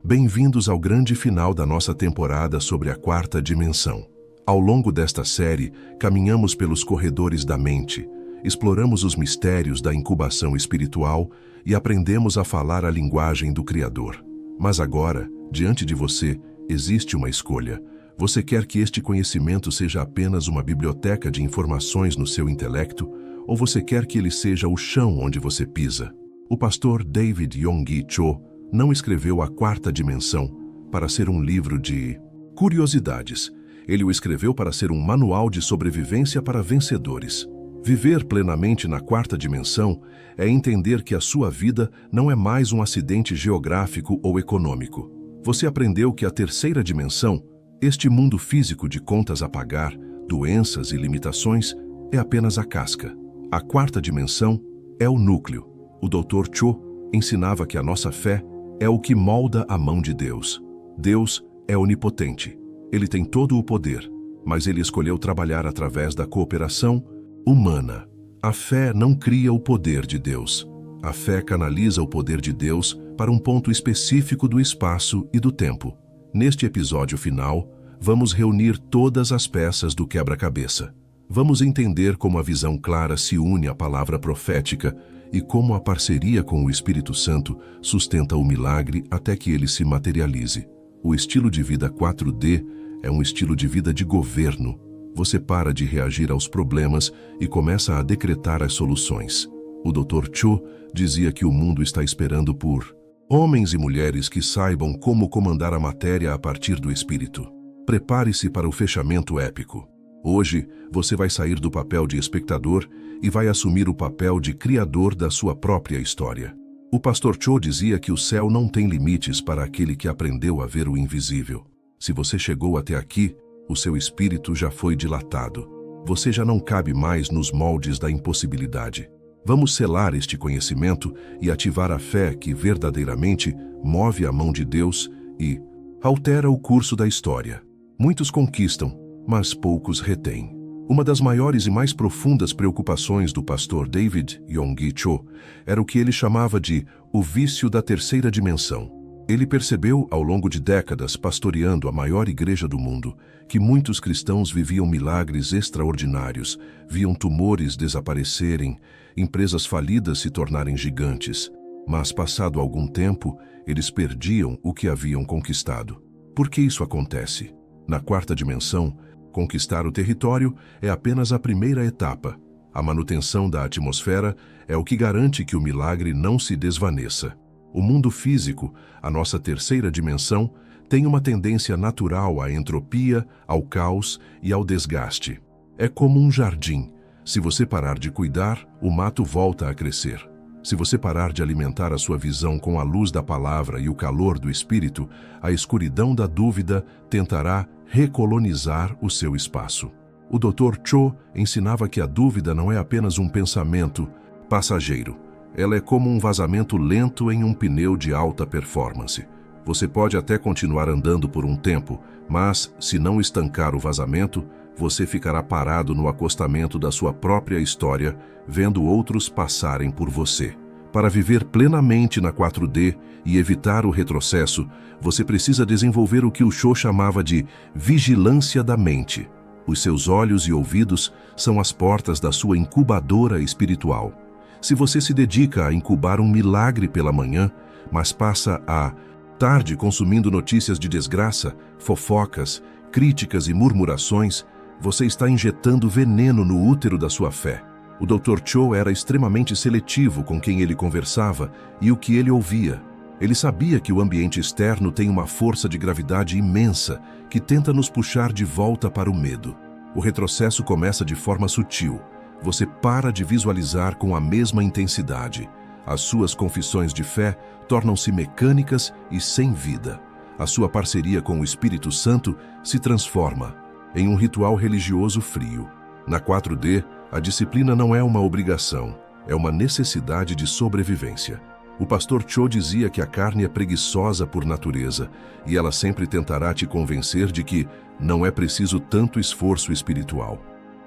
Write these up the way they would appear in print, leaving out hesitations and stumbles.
Bem-vindos ao grande final da nossa temporada sobre a quarta dimensão. Ao longo desta série, caminhamos pelos corredores da mente, exploramos os mistérios da incubação espiritual e aprendemos a falar a linguagem do Criador. Mas agora, diante de você, existe uma escolha. Você quer que este conhecimento seja apenas uma biblioteca de informações no seu intelecto, ou você quer que ele seja o chão onde você pisa? O pastor David Yonggi Cho não escreveu A Quarta Dimensão para ser um livro de curiosidades. Ele o escreveu para ser um manual de sobrevivência para vencedores. Viver plenamente na quarta dimensão é entender que a sua vida não é mais um acidente geográfico ou econômico. Você aprendeu que a terceira dimensão, este mundo físico de contas a pagar, doenças e limitações, é apenas a casca. A quarta dimensão é o núcleo. O Dr. Cho ensinava que a nossa fé é o que molda a mão de Deus. Deus é onipotente. Ele tem todo o poder, mas ele escolheu trabalhar através da cooperação humana. A fé não cria o poder de Deus. A fé canaliza o poder de Deus para um ponto específico do espaço e do tempo. Neste episódio final, vamos reunir todas as peças do quebra-cabeça. Vamos entender como a visão clara se une à palavra profética e como a parceria com o Espírito Santo sustenta o milagre até que ele se materialize. O estilo de vida 4D é um estilo de vida de governo. Você para de reagir aos problemas e começa a decretar as soluções. O Dr. Cho dizia que o mundo está esperando por homens e mulheres que saibam como comandar a matéria a partir do espírito. Prepare-se para o fechamento épico. Hoje, você vai sair do papel de espectador e vai assumir o papel de criador da sua própria história. O pastor Cho dizia que o céu não tem limites para aquele que aprendeu a ver o invisível. Se você chegou até aqui, o seu espírito já foi dilatado. Você já não cabe mais nos moldes da impossibilidade. Vamos selar este conhecimento e ativar a fé que verdadeiramente move a mão de Deus e altera o curso da história. Muitos conquistam, mas poucos retêm. Uma das maiores e mais profundas preocupações do pastor David Yonggi Cho era o que ele chamava de o vício da terceira dimensão. Ele percebeu, ao longo de décadas pastoreando a maior igreja do mundo, que muitos cristãos viviam milagres extraordinários, viam tumores desaparecerem, empresas falidas se tornarem gigantes. Mas, passado algum tempo, eles perdiam o que haviam conquistado. Por que isso acontece? Na quarta dimensão, conquistar o território é apenas a primeira etapa. A manutenção da atmosfera é o que garante que o milagre não se desvaneça. O mundo físico, a nossa terceira dimensão, tem uma tendência natural à entropia, ao caos e ao desgaste. É como um jardim. Se você parar de cuidar, o mato volta a crescer. Se você parar de alimentar a sua visão com a luz da palavra e o calor do espírito, a escuridão da dúvida tentará recolonizar o seu espaço. O Dr. Cho ensinava que a dúvida não é apenas um pensamento passageiro. Ela é como um vazamento lento em um pneu de alta performance. Você pode até continuar andando por um tempo, mas, se não estancar o vazamento, você ficará parado no acostamento da sua própria história, vendo outros passarem por você. Para viver plenamente na 4D e evitar o retrocesso, você precisa desenvolver o que o Cho chamava de vigilância da mente. Os seus olhos e ouvidos são as portas da sua incubadora espiritual. Se você se dedica a incubar um milagre pela manhã, mas passa a tarde consumindo notícias de desgraça, fofocas, críticas e murmurações, você está injetando veneno no útero da sua fé. O Dr. Cho era extremamente seletivo com quem ele conversava e o que ele ouvia. Ele sabia que o ambiente externo tem uma força de gravidade imensa que tenta nos puxar de volta para o medo. O retrocesso começa de forma sutil. Você para de visualizar com a mesma intensidade. As suas confissões de fé tornam-se mecânicas e sem vida. A sua parceria com o Espírito Santo se transforma em um ritual religioso frio. Na 4D, a disciplina não é uma obrigação, é uma necessidade de sobrevivência. O pastor Cho dizia que a carne é preguiçosa por natureza e ela sempre tentará te convencer de que não é preciso tanto esforço espiritual.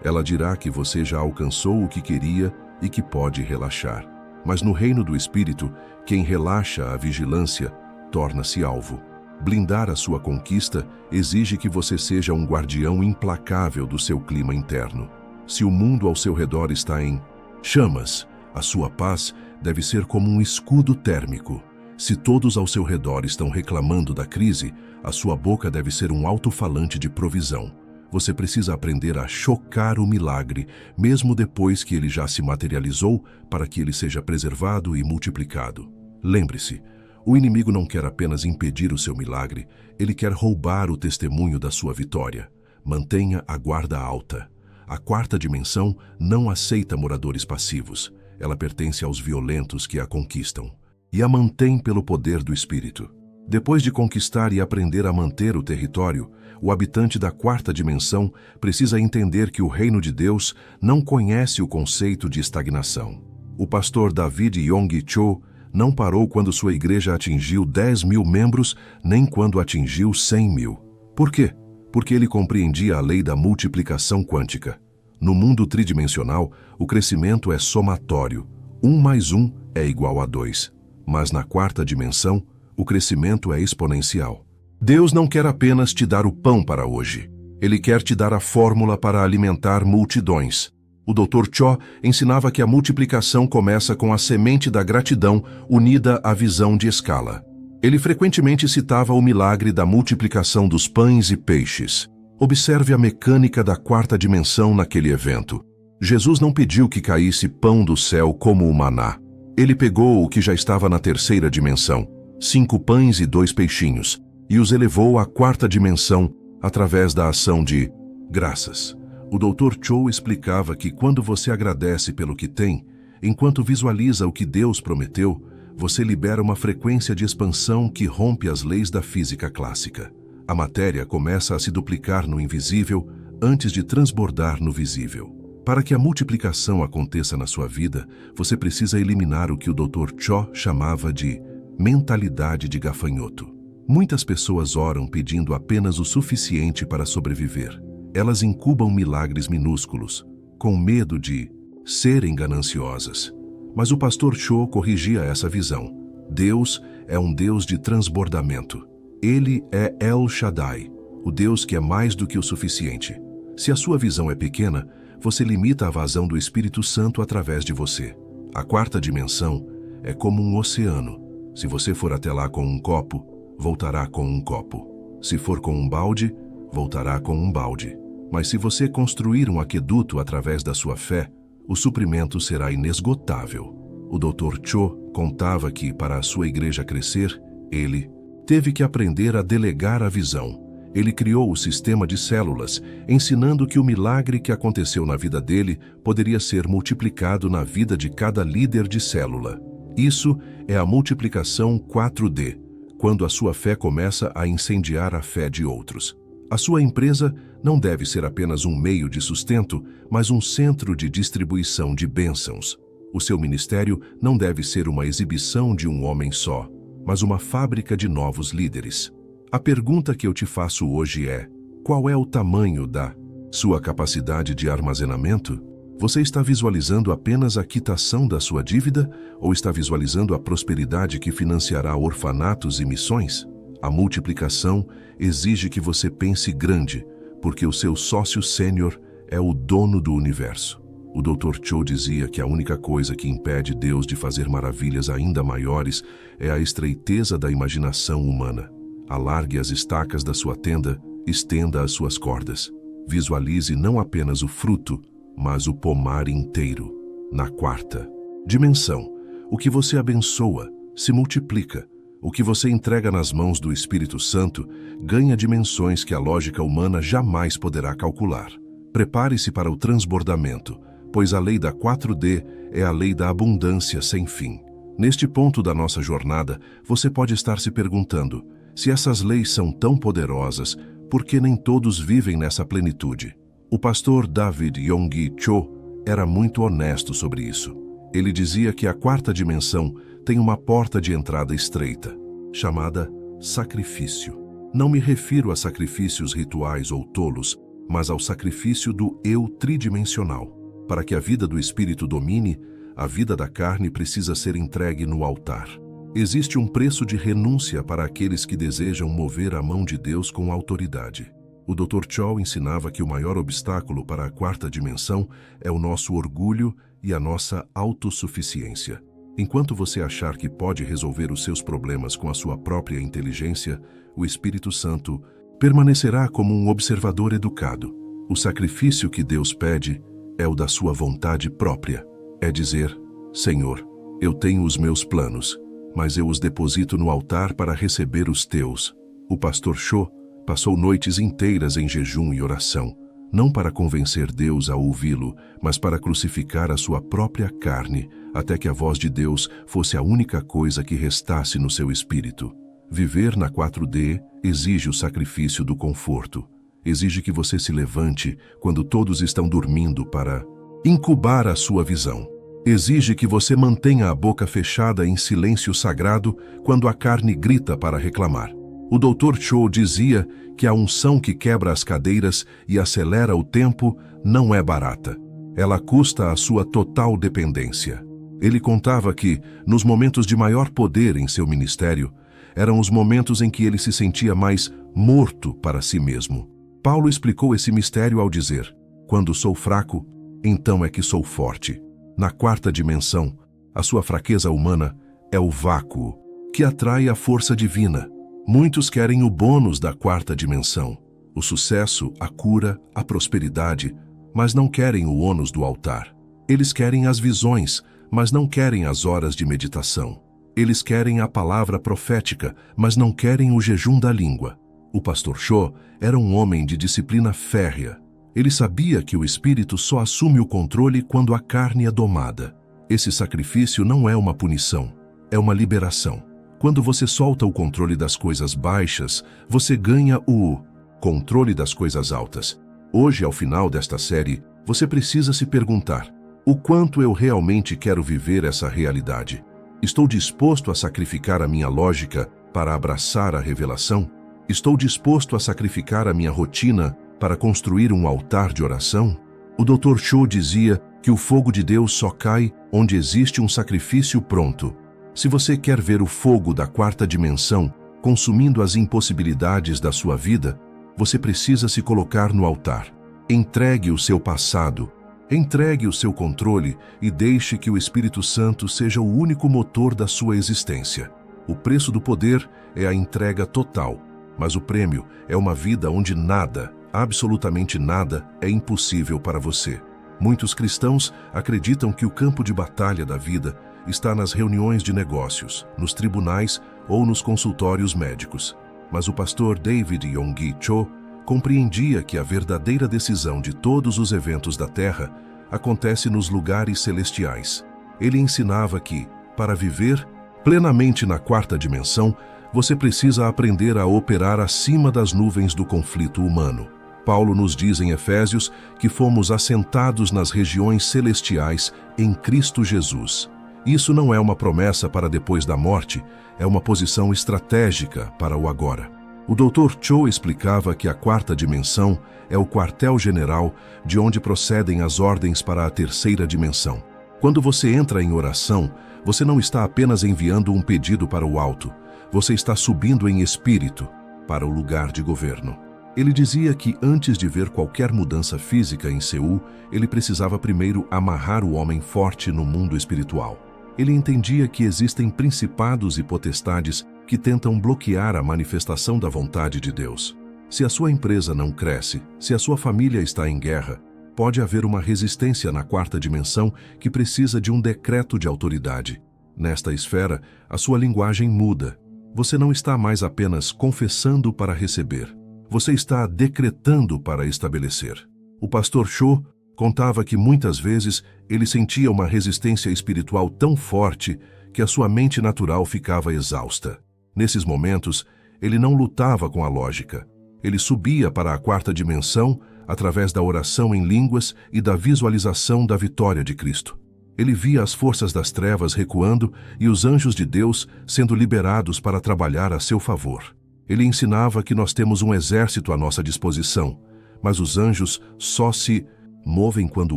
Ela dirá que você já alcançou o que queria e que pode relaxar. Mas no reino do Espírito, quem relaxa a vigilância torna-se alvo. Blindar a sua conquista exige que você seja um guardião implacável do seu clima interno. Se o mundo ao seu redor está em chamas, a sua paz deve ser como um escudo térmico. Se todos ao seu redor estão reclamando da crise, a sua boca deve ser um alto-falante de provisão. Você precisa aprender a chocar o milagre, mesmo depois que ele já se materializou, para que ele seja preservado e multiplicado. Lembre-se, o inimigo não quer apenas impedir o seu milagre, ele quer roubar o testemunho da sua vitória. Mantenha a guarda alta. A quarta dimensão não aceita moradores passivos. Ela pertence aos violentos que a conquistam. E a mantém pelo poder do Espírito. Depois de conquistar e aprender a manter o território, o habitante da quarta dimensão precisa entender que o reino de Deus não conhece o conceito de estagnação. O pastor David Yonggi Cho não parou quando sua igreja atingiu 10.000 membros, nem quando atingiu 100.000. Por quê? Porque ele compreendia a lei da multiplicação quântica. No mundo tridimensional, o crescimento é somatório. 1 mais 1 é igual a 2. Mas na quarta dimensão, o crescimento é exponencial. Deus não quer apenas te dar o pão para hoje. Ele quer te dar a fórmula para alimentar multidões. O Dr. Cho ensinava que a multiplicação começa com a semente da gratidão unida à visão de escala. Ele frequentemente citava o milagre da multiplicação dos pães e peixes. Observe a mecânica da quarta dimensão naquele evento. Jesus não pediu que caísse pão do céu como o maná. Ele pegou o que já estava na terceira dimensão, 5 pães e 2 peixinhos, e os elevou à quarta dimensão através da ação de graças. O Dr. Cho explicava que quando você agradece pelo que tem, enquanto visualiza o que Deus prometeu, você libera uma frequência de expansão que rompe as leis da física clássica. A matéria começa a se duplicar no invisível antes de transbordar no visível. Para que a multiplicação aconteça na sua vida, você precisa eliminar o que o Dr. Cho chamava de mentalidade de gafanhoto. Muitas pessoas oram pedindo apenas o suficiente para sobreviver. Elas incubam milagres minúsculos, com medo de serem gananciosas. Mas o pastor Cho corrigia essa visão. Deus é um Deus de transbordamento. Ele é El Shaddai, o Deus que é mais do que o suficiente. Se a sua visão é pequena, você limita a vazão do Espírito Santo através de você. A quarta dimensão é como um oceano. Se você for até lá com um copo, voltará com um copo. Se for com um balde, voltará com um balde. Mas se você construir um aqueduto através da sua fé, o suprimento será inesgotável. O Dr. Cho contava que, para a sua igreja crescer, ele teve que aprender a delegar a visão. Ele criou o sistema de células, ensinando que o milagre que aconteceu na vida dele poderia ser multiplicado na vida de cada líder de célula. Isso é a multiplicação 4D, quando a sua fé começa a incendiar a fé de outros. A sua empresa não deve ser apenas um meio de sustento, mas um centro de distribuição de bênçãos. O seu ministério não deve ser uma exibição de um homem só, mas uma fábrica de novos líderes. A pergunta que eu te faço hoje é: qual é o tamanho da sua capacidade de armazenamento? Você está visualizando apenas a quitação da sua dívida ou está visualizando a prosperidade que financiará orfanatos e missões? A multiplicação exige que você pense grande, porque o seu sócio sênior é o dono do universo. O Dr. Cho dizia que a única coisa que impede Deus de fazer maravilhas ainda maiores é a estreiteza da imaginação humana. Alargue as estacas da sua tenda, estenda as suas cordas. Visualize não apenas o fruto, mas o pomar inteiro. Na quarta dimensão, o que você abençoa se multiplica. O que você entrega nas mãos do Espírito Santo ganha dimensões que a lógica humana jamais poderá calcular. Prepare-se para o transbordamento, pois a lei da 4D é a lei da abundância sem fim. Neste ponto da nossa jornada, você pode estar se perguntando: se essas leis são tão poderosas, por que nem todos vivem nessa plenitude? O pastor David Yonggi Cho era muito honesto sobre isso. Ele dizia que a quarta dimensão tem uma porta de entrada estreita, chamada sacrifício. Não me refiro a sacrifícios rituais ou tolos, mas ao sacrifício do eu tridimensional. Para que a vida do espírito domine, a vida da carne precisa ser entregue no altar. Existe um preço de renúncia para aqueles que desejam mover a mão de Deus com autoridade. O Dr. Cho ensinava que o maior obstáculo para a quarta dimensão é o nosso orgulho e a nossa autossuficiência. Enquanto você achar que pode resolver os seus problemas com a sua própria inteligência, o Espírito Santo permanecerá como um observador educado. O sacrifício que Deus pede é o da sua vontade própria. É dizer: Senhor, eu tenho os meus planos, mas eu os deposito no altar para receber os teus. O pastor Cho passou noites inteiras em jejum e oração, não para convencer Deus a ouvi-lo, mas para crucificar a sua própria carne, até que a voz de Deus fosse a única coisa que restasse no seu espírito. Viver na 4D exige o sacrifício do conforto. Exige que você se levante quando todos estão dormindo para incubar a sua visão. Exige que você mantenha a boca fechada em silêncio sagrado quando a carne grita para reclamar. O Dr. Cho dizia que a unção que quebra as cadeiras e acelera o tempo não é barata. Ela custa a sua total dependência. Ele contava que, nos momentos de maior poder em seu ministério, eram os momentos em que ele se sentia mais morto para si mesmo. Paulo explicou esse mistério ao dizer: quando sou fraco, então é que sou forte. Na quarta dimensão, a sua fraqueza humana é o vácuo, que atrai a força divina. Muitos querem o bônus da quarta dimensão, o sucesso, a cura, a prosperidade, mas não querem o ônus do altar. Eles querem as visões, mas não querem as horas de meditação. Eles querem a palavra profética, mas não querem o jejum da língua. O pastor Cho era um homem de disciplina férrea. Ele sabia que o espírito só assume o controle quando a carne é domada. Esse sacrifício não é uma punição, é uma liberação. Quando você solta o controle das coisas baixas, você ganha o controle das coisas altas. Hoje, ao final desta série, você precisa se perguntar: o quanto eu realmente quero viver essa realidade? Estou disposto a sacrificar a minha lógica para abraçar a revelação? Estou disposto a sacrificar a minha rotina para construir um altar de oração? O Dr. Cho dizia que o fogo de Deus só cai onde existe um sacrifício pronto. Se você quer ver o fogo da quarta dimensão consumindo as impossibilidades da sua vida, você precisa se colocar no altar. Entregue o seu passado, entregue o seu controle e deixe que o Espírito Santo seja o único motor da sua existência. O preço do poder é a entrega total, mas o prêmio é uma vida onde nada, absolutamente nada, é impossível para você. Muitos cristãos acreditam que o campo de batalha da vida está nas reuniões de negócios, nos tribunais ou nos consultórios médicos. Mas o pastor David Yonggi Cho compreendia que a verdadeira decisão de todos os eventos da Terra acontece nos lugares celestiais. Ele ensinava que, para viver plenamente na quarta dimensão, você precisa aprender a operar acima das nuvens do conflito humano. Paulo nos diz em Efésios que fomos assentados nas regiões celestiais em Cristo Jesus. Isso não é uma promessa para depois da morte, é uma posição estratégica para o agora. O Dr. Cho explicava que a quarta dimensão é o quartel-general de onde procedem as ordens para a terceira dimensão. Quando você entra em oração, você não está apenas enviando um pedido para o alto, você está subindo em espírito para o lugar de governo. Ele dizia que antes de ver qualquer mudança física em Seul, ele precisava primeiro amarrar o homem forte no mundo espiritual. Ele entendia que existem principados e potestades que tentam bloquear a manifestação da vontade de Deus. Se a sua empresa não cresce, se a sua família está em guerra, pode haver uma resistência na quarta dimensão que precisa de um decreto de autoridade. Nesta esfera, a sua linguagem muda. Você não está mais apenas confessando para receber. Você está decretando para estabelecer. O pastor Cho contava que muitas vezes ele sentia uma resistência espiritual tão forte que a sua mente natural ficava exausta. Nesses momentos, ele não lutava com a lógica. Ele subia para a quarta dimensão através da oração em línguas e da visualização da vitória de Cristo. Ele via as forças das trevas recuando e os anjos de Deus sendo liberados para trabalhar a seu favor. Ele ensinava que nós temos um exército à nossa disposição, mas os anjos só se movem quando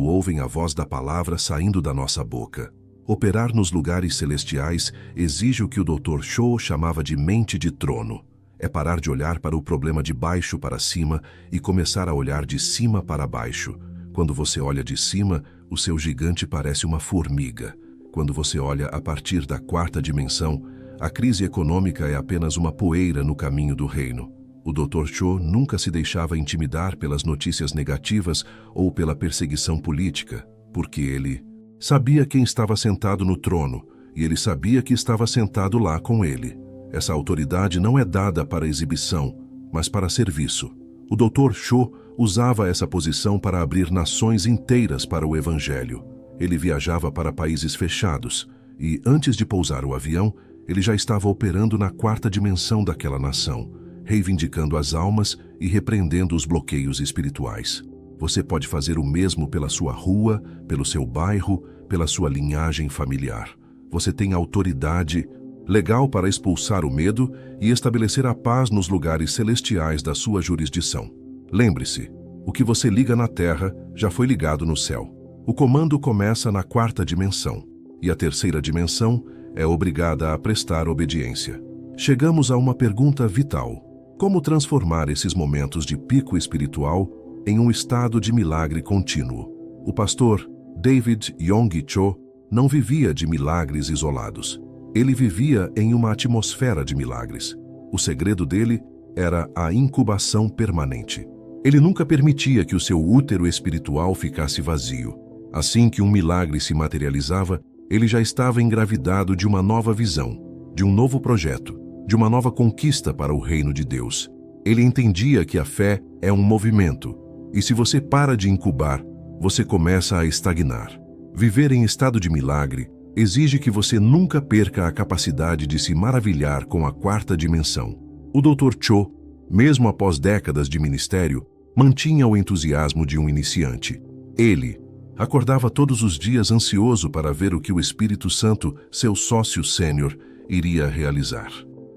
ouvem a voz da palavra saindo da nossa boca. Operar nos lugares celestiais exige o que o Dr. Cho chamava de mente de trono. É parar de olhar para o problema de baixo para cima e começar a olhar de cima para baixo. Quando você olha de cima, o seu gigante parece uma formiga. Quando você olha a partir da quarta dimensão, a crise econômica é apenas uma poeira no caminho do reino. O Dr. Cho nunca se deixava intimidar pelas notícias negativas ou pela perseguição política, porque ele sabia quem estava sentado no trono e ele sabia que estava sentado lá com ele. Essa autoridade não é dada para exibição, mas para serviço. O Dr. Cho usava essa posição para abrir nações inteiras para o Evangelho. Ele viajava para países fechados e, antes de pousar o avião, ele já estava operando na quarta dimensão daquela nação, reivindicando as almas e repreendendo os bloqueios espirituais. Você pode fazer o mesmo pela sua rua, pelo seu bairro, pela sua linhagem familiar. Você tem autoridade legal para expulsar o medo e estabelecer a paz nos lugares celestiais da sua jurisdição. Lembre-se, o que você liga na terra já foi ligado no céu. O comando começa na quarta dimensão, e a terceira dimensão é obrigada a prestar obediência. Chegamos a uma pergunta vital: como transformar esses momentos de pico espiritual em um estado de milagre contínuo? O pastor David Yonggi Cho não vivia de milagres isolados. Ele vivia em uma atmosfera de milagres. O segredo dele era a incubação permanente. Ele nunca permitia que o seu útero espiritual ficasse vazio. Assim que um milagre se materializava, ele já estava engravidado de uma nova visão, de um novo projeto, de uma nova conquista para o reino de Deus. Ele entendia que a fé é um movimento, e se você para de incubar, você começa a estagnar. Viver em estado de milagre exige que você nunca perca a capacidade de se maravilhar com a quarta dimensão. O Dr. Cho, mesmo após décadas de ministério, mantinha o entusiasmo de um iniciante. Ele acordava todos os dias ansioso para ver o que o Espírito Santo, seu sócio sênior, iria realizar.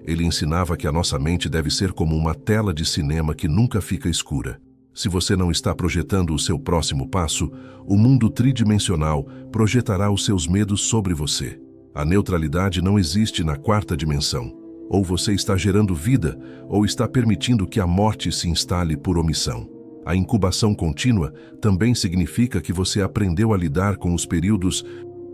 Ele ensinava que a nossa mente deve ser como uma tela de cinema que nunca fica escura. Se você não está projetando o seu próximo passo, o mundo tridimensional projetará os seus medos sobre você. A neutralidade não existe na quarta dimensão. Ou você está gerando vida, ou está permitindo que a morte se instale por omissão. A incubação contínua também significa que você aprendeu a lidar com os períodos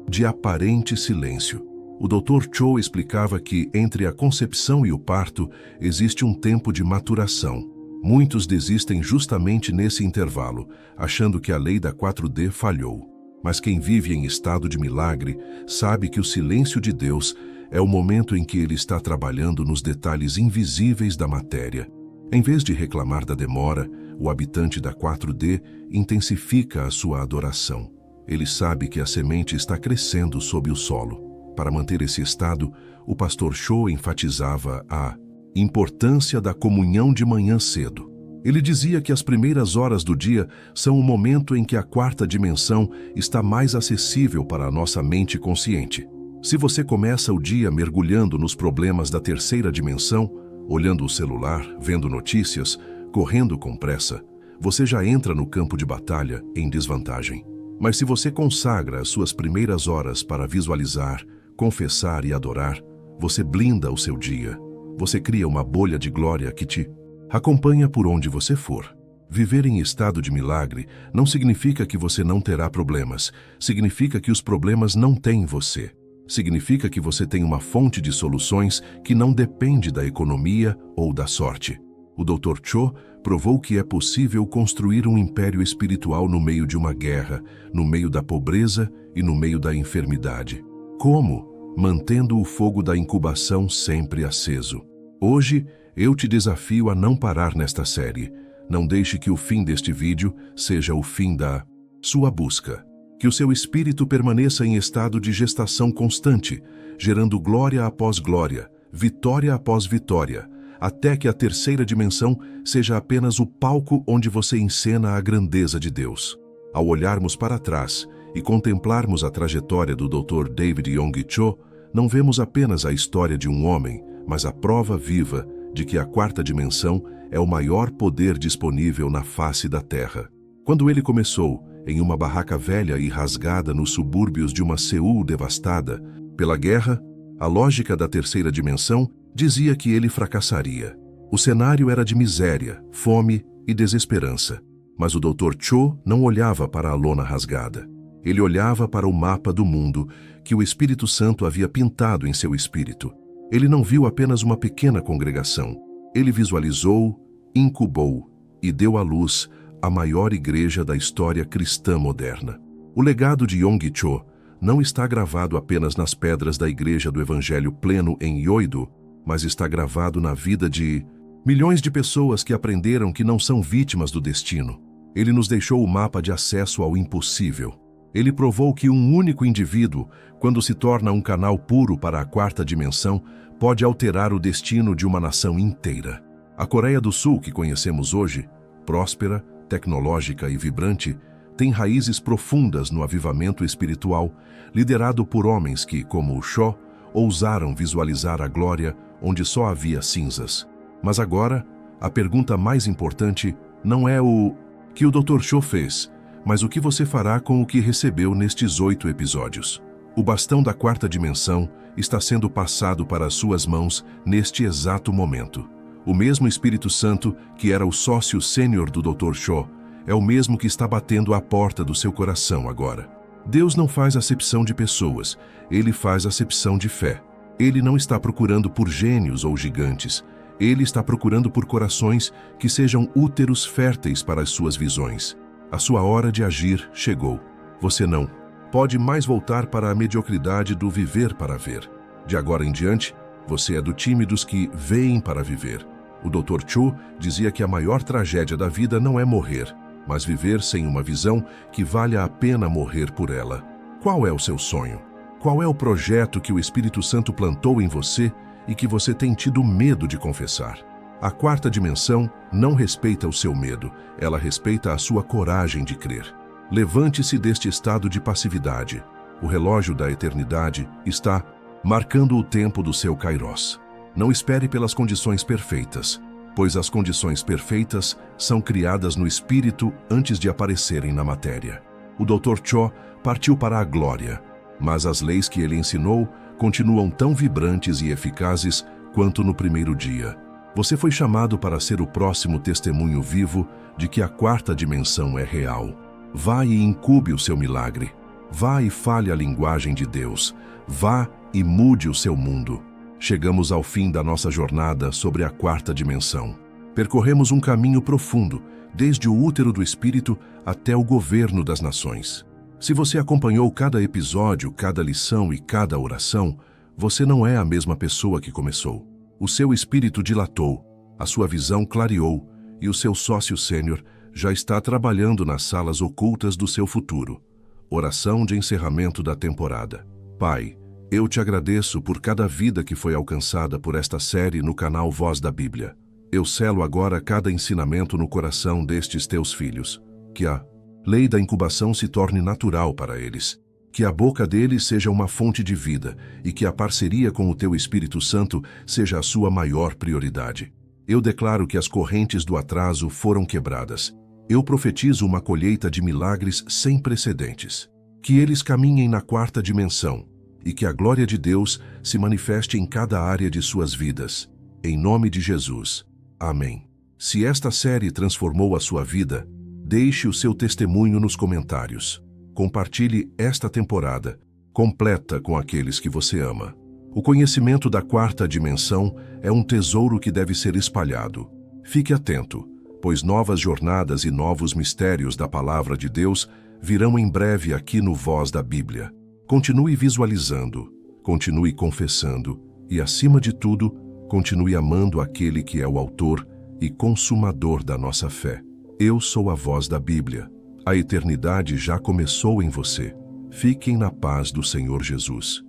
de aparente silêncio. O Dr. Cho explicava que entre a concepção e o parto existe um tempo de maturação. Muitos desistem justamente nesse intervalo, achando que a lei da 4D falhou. Mas quem vive em estado de milagre sabe que o silêncio de Deus é o momento em que Ele está trabalhando nos detalhes invisíveis da matéria. Em vez de reclamar da demora, o habitante da 4D intensifica a sua adoração. Ele sabe que a semente está crescendo sob o solo. Para manter esse estado, o pastor Cho enfatizava a importância da comunhão de manhã cedo. Ele dizia que as primeiras horas do dia são o momento em que a quarta dimensão está mais acessível para a nossa mente consciente. Se você começa o dia mergulhando nos problemas da terceira dimensão, olhando o celular, vendo notícias, correndo com pressa, você já entra no campo de batalha em desvantagem. Mas se você consagra as suas primeiras horas para visualizar, confessar e adorar, você blinda o seu dia. Você cria uma bolha de glória que te acompanha por onde você for. Viver em estado de milagre não significa que você não terá problemas. Significa que os problemas não têm você. Significa que você tem uma fonte de soluções que não depende da economia ou da sorte. O Dr. Cho provou que é possível construir um império espiritual no meio de uma guerra, no meio da pobreza e no meio da enfermidade. Como? Mantendo o fogo da incubação sempre aceso. Hoje, eu te desafio a não parar nesta série. Não deixe que o fim deste vídeo seja o fim da sua busca. Que o seu espírito permaneça em estado de gestação constante, gerando glória após glória, vitória após vitória, até que a terceira dimensão seja apenas o palco onde você encena a grandeza de Deus. Ao olharmos para trás e contemplarmos a trajetória do Dr. David Yonggi Cho, não vemos apenas a história de um homem, mas a prova viva de que a quarta dimensão é o maior poder disponível na face da Terra. Quando ele começou, em uma barraca velha e rasgada nos subúrbios de uma Seul devastada pela guerra, a lógica da terceira dimensão dizia que ele fracassaria. O cenário era de miséria, fome e desesperança. Mas o Dr. Cho não olhava para a lona rasgada. Ele olhava para o mapa do mundo que o Espírito Santo havia pintado em seu espírito. Ele não viu apenas uma pequena congregação. Ele visualizou, incubou e deu à luz a maior igreja da história cristã moderna. O legado de Yonggi Cho não está gravado apenas nas pedras da Igreja do Evangelho Pleno em Yoido, mas está gravado na vida de milhões de pessoas que aprenderam que não são vítimas do destino. Ele nos deixou o mapa de acesso ao impossível. Ele provou que um único indivíduo, quando se torna um canal puro para a quarta dimensão, pode alterar o destino de uma nação inteira. A Coreia do Sul, que conhecemos hoje, próspera, tecnológica e vibrante, tem raízes profundas no avivamento espiritual, liderado por homens que, como o Cho, ousaram visualizar a glória onde só havia cinzas. Mas agora, a pergunta mais importante não é o que o Dr. Cho fez, mas o que você fará com o que recebeu nestes 8 episódios. O bastão da quarta dimensão está sendo passado para as suas mãos neste exato momento. O mesmo Espírito Santo, que era o sócio sênior do Dr. Cho, é o mesmo que está batendo à porta do seu coração agora. Deus não faz acepção de pessoas, Ele faz acepção de fé. Ele não está procurando por gênios ou gigantes, Ele está procurando por corações que sejam úteros férteis para as suas visões. A sua hora de agir chegou. Você não pode mais voltar para a mediocridade do viver para ver. De agora em diante, você é do time dos que veem para viver. O Dr. Cho dizia que a maior tragédia da vida não é morrer, mas viver sem uma visão que valha a pena morrer por ela. Qual é o seu sonho? Qual é o projeto que o Espírito Santo plantou em você e que você tem tido medo de confessar? A quarta dimensão não respeita o seu medo, ela respeita a sua coragem de crer. Levante-se deste estado de passividade. O relógio da eternidade está marcando o tempo do seu Kairos. Não espere pelas condições perfeitas, pois as condições perfeitas são criadas no espírito antes de aparecerem na matéria. O Dr. Cho partiu para a glória, mas as leis que ele ensinou continuam tão vibrantes e eficazes quanto no primeiro dia. Você foi chamado para ser o próximo testemunho vivo de que a quarta dimensão é real. Vá e incube o seu milagre. Vá e fale a linguagem de Deus. Vá e mude o seu mundo. Chegamos ao fim da nossa jornada sobre a quarta dimensão. Percorremos um caminho profundo, desde o útero do Espírito até o governo das nações. Se você acompanhou cada episódio, cada lição e cada oração, você não é a mesma pessoa que começou. O seu espírito dilatou, a sua visão clareou e o seu sócio sênior já está trabalhando nas salas ocultas do seu futuro. Oração de encerramento da temporada. Pai, eu te agradeço por cada vida que foi alcançada por esta série no canal Voz da Bíblia. Eu selo agora cada ensinamento no coração destes teus filhos. Que a lei da incubação se torne natural para eles. Que a boca deles seja uma fonte de vida e que a parceria com o teu Espírito Santo seja a sua maior prioridade. Eu declaro que as correntes do atraso foram quebradas. Eu profetizo uma colheita de milagres sem precedentes. Que eles caminhem na quarta dimensão e que a glória de Deus se manifeste em cada área de suas vidas. Em nome de Jesus. Amém. Se esta série transformou a sua vida, deixe o seu testemunho nos comentários. Compartilhe esta temporada, completa com aqueles que você ama. O conhecimento da quarta dimensão é um tesouro que deve ser espalhado. Fique atento, pois novas jornadas e novos mistérios da Palavra de Deus virão em breve aqui no Voz da Bíblia. Continue visualizando, continue confessando e, acima de tudo, continue amando aquele que é o autor e consumador da nossa fé. Eu sou a Voz da Bíblia. A eternidade já começou em você. Fiquem na paz do Senhor Jesus.